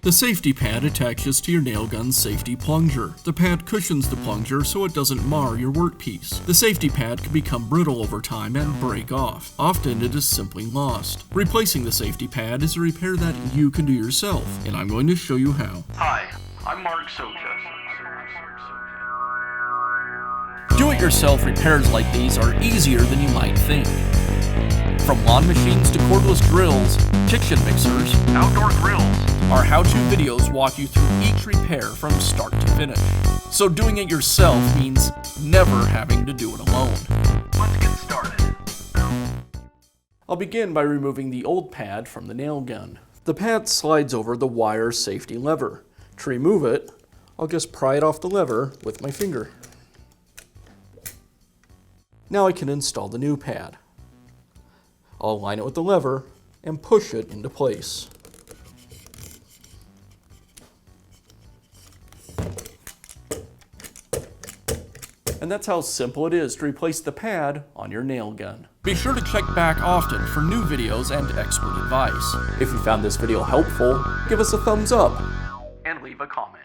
The safety pad attaches to your nail gun's safety plunger. The pad cushions the plunger so it doesn't mar your workpiece. The safety pad can become brittle over time and break off. Often it is simply lost. Replacing the safety pad is a repair that you can do yourself, and I'm going to show you how. Hi, I'm Mark Socha. Do-it-yourself repairs like these are easier than you might think. From lawn machines to cordless drills, kitchen mixers, Outdoor grills. our how-to videos walk you through each repair from start to finish. So doing it yourself means never having to do it alone. Let's get started. I'll begin by removing the old pad from the nail gun. The pad slides over the wire safety lever. To remove it, I'll just pry it off the lever with my finger. Now I can install the new pad. I'll align it with the lever and push it into place. And that's how simple it is to replace the pad on your nail gun. Be sure to check back often for new videos and expert advice. If you found this video helpful, give us a thumbs up And leave a comment.